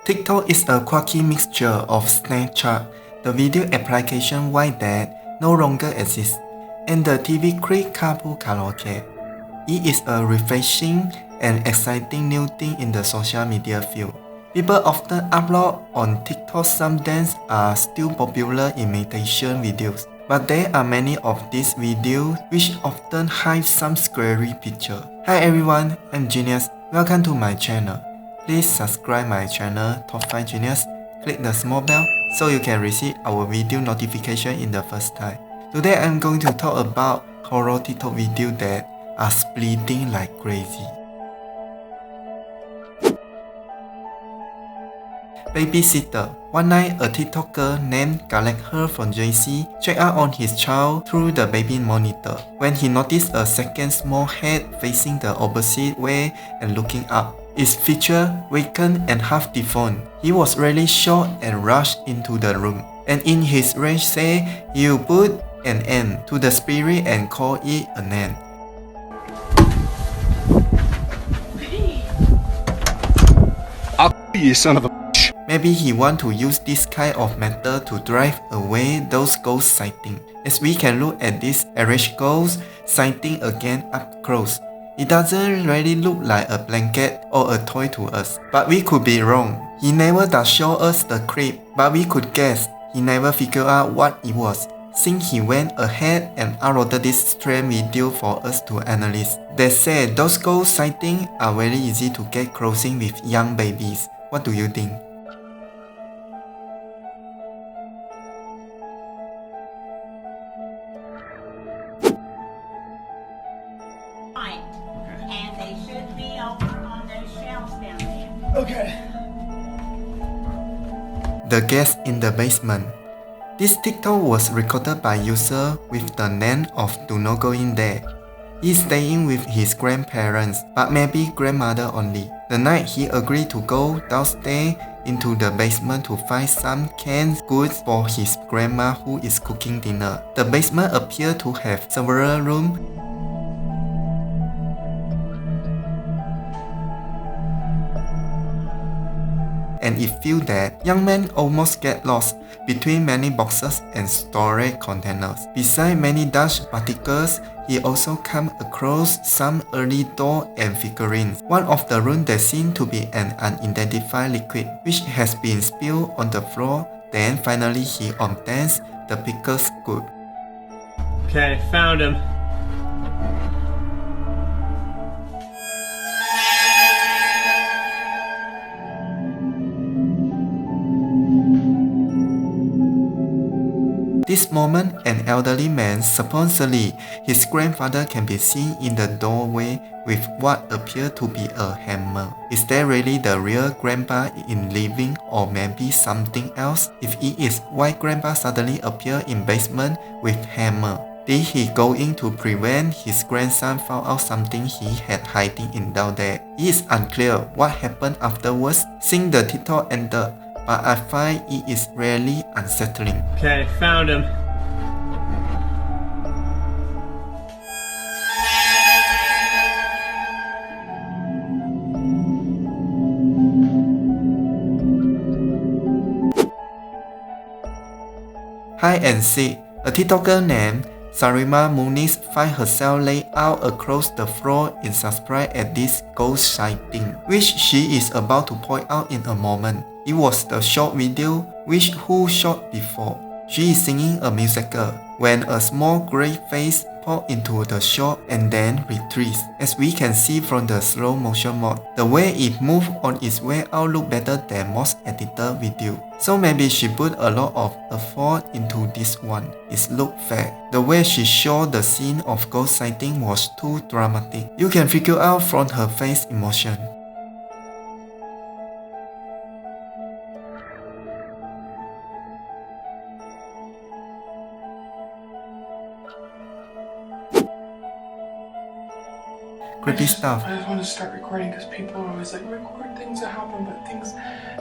TikTok is a quirky mixture of Snapchat, the video application White that no longer exists, and the TV clip Carpool Karaoke. It is a refreshing and exciting new thing in the social media field. People often upload on TikTok. Some dance are still popular imitation videos, but there are many of these videos which often hide some scary picture. Hi everyone, I'm Genius. Welcome to my channel. Please subscribe my channel Top 5 Genius. Click the small bell so you can receive our video notification in the first time. Today I'm going to talk about horror TikTok videos that are splitting like crazy. Babysitter. One night, a TikToker named Gallagher from JC checked out on his child through the baby monitor when he noticed a second small head facing the opposite way and looking up. Its feature weakened and half deformed. He was really shocked and rushed into the room. And in his rage said, "You put an end to the spirit and call it an end." I'll you son of a bitch. Maybe he want to use this kind of method to drive away those ghost sightings. As we can look at this alleged ghost sighting again up close. It doesn't really look like a blanket or a toy to us, but we could be wrong. He never does show us the clip, but we could guess. He never figured out what it was, since he went ahead and uploaded this strange video for us to analyze. They say those ghost sightings are very easy to get closing with young babies. What do you think? And they should be over on those shelves down there. Okay. The guest in the basement. This TikTok was recorded by user with the name of "Do Not Go In There." He's staying with his grandparents, but maybe grandmother only. The night he agreed to go downstairs into the basement to find some canned goods for his grandma who is cooking dinner. The basement appeared to have several rooms. And it feels that young man almost get lost between many boxes and storage containers. Besides many dust particles, he also come across some early doll and figurines. One of the rooms there seemed to be an unidentified liquid which has been spilled on the floor. Then finally he obtains the pickle scoop. Okay, found him. This moment, an elderly man, supposedly his grandfather, can be seen in the doorway with what appears to be a hammer. Is that really the real grandpa in living, or maybe something else? If it is, why grandpa suddenly appear in basement with hammer? Did he going to prevent his grandson found out something he had hiding in down there? It is unclear what happened afterwards since the TikTok ended, but I find it is really unsettling. Okay, found him. Hide and seek. A TikToker named Sarima Muniz finds herself laid out across the floor in surprise at this ghost sighting, which she is about to point out in a moment. It was the short video which who shot before. She is singing a musical when a small grey face pops into the shot and then retreats. As we can see from the slow motion mode, the way it moved on its way out looked better than most edited video. So maybe she put a lot of effort into this one. It looked fair. The way she showed the scene of ghost sighting was too dramatic. You can figure out from her face emotion. Creepy stuff. I just want to start recording because people are always like, record things that happen, but things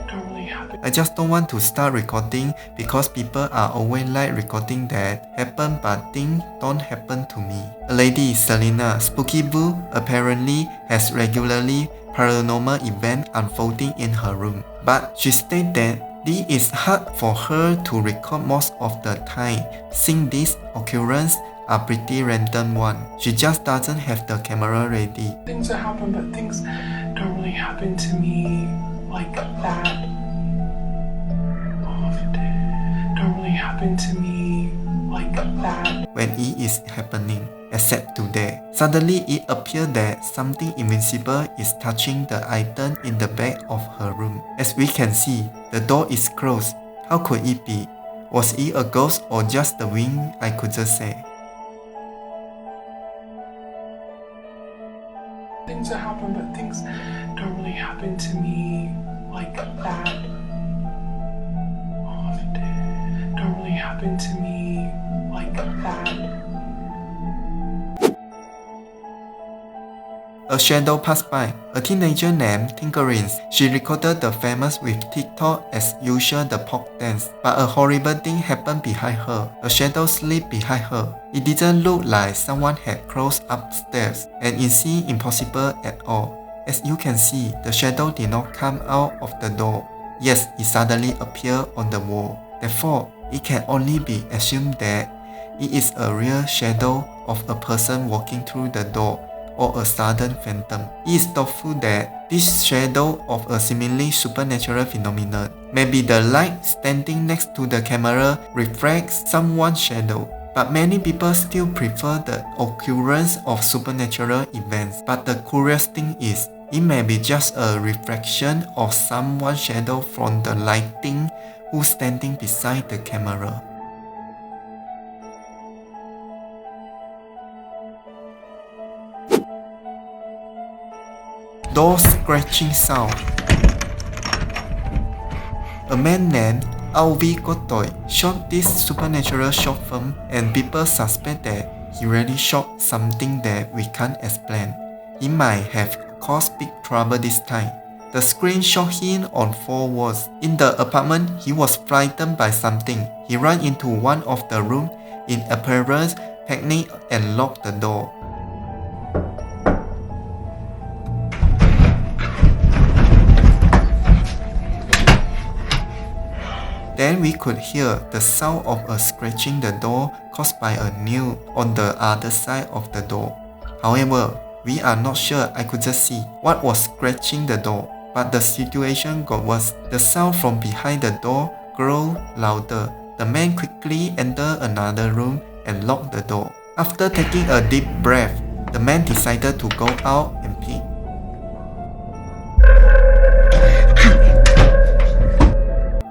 don't really happen. I just don't want to start recording because people are always like recording that happen but things don't happen to me. A lady, Selena Spooky Boo, apparently has regularly paranormal event unfolding in her room. but she stated that this is hard for her to record most of the time, since these occurrences are pretty random one. She just doesn't have the camera ready. Things that happen, but things don't really happen to me like that often. Don't really happen to me like that when it is happening, except today. Suddenly it appeared that something invisible is touching the item in the back of her room. As we can see, the door is closed. How could it be? Was it a ghost or just the wind? I could just say. Things that happen, but things don't really happen to me like that often. Don't really happen to me like that. A shadow passed by. A teenager named Scariest. She recorded the famous with TikTok as usual the pop dance, but a horrible thing happened behind her. A shadow slipped behind her. It didn't look like someone had crawled upstairs, and it seemed impossible at all. As you can see, the shadow did not come out of the door. Yes, it suddenly appeared on the wall. Therefore, it can only be assumed that it is a real shadow of a person walking through the door, or a sudden phantom. It is doubtful that this shadow of a seemingly supernatural phenomenon. Maybe the light standing next to the camera reflects someone's shadow. But many people still prefer the occurrence of supernatural events. But the curious thing is, it may be just a reflection of someone's shadow from the lighting who's standing beside the camera. Door scratching sound. A man named Alvi Gotoy shot this supernatural short film, and people suspect that he really shot something that we can't explain. He might have caused big trouble this time. The screen showed him on 4 walls. In the apartment, he was frightened by something. He ran into one of the rooms in apparent panic and locked the door. Then we could hear the sound of a scratching the door caused by a nail on the other side of the door. However, we are not sure. I could just see what was scratching the door. But the situation got worse. The sound from behind the door grew louder. The man quickly entered another room and locked the door. After taking a deep breath, the man decided to go out and pee.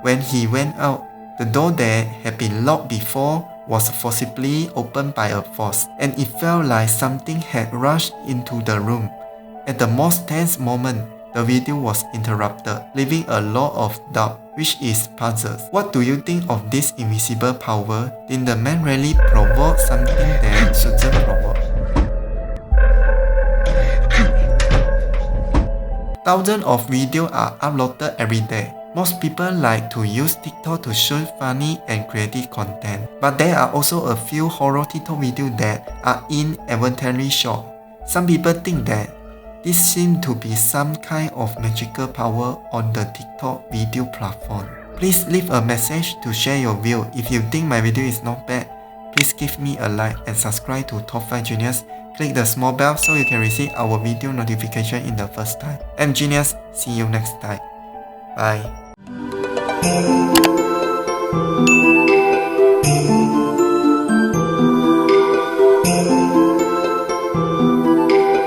When he went out, the door that had been locked before was forcibly opened by a force, and it felt like something had rushed into the room. At the most tense moment, the video was interrupted, leaving a lot of doubt, which is puzzles. What do you think of this invisible power? Did the man really provoke something that shouldn't provoke? Thousands of videos are uploaded every day. Most people like to use TikTok to shoot funny and creative content, but there are also a few horror TikTok videos that are inadvertently shot. Some people think that this seems to be some kind of magical power on the TikTok video platform. Please leave a message to share your view. If you think my video is not bad, please give me a like and subscribe to Top 5 Genius. Click the small bell so you can receive our video notification in the first time. I'm Genius. See you next time. Bye.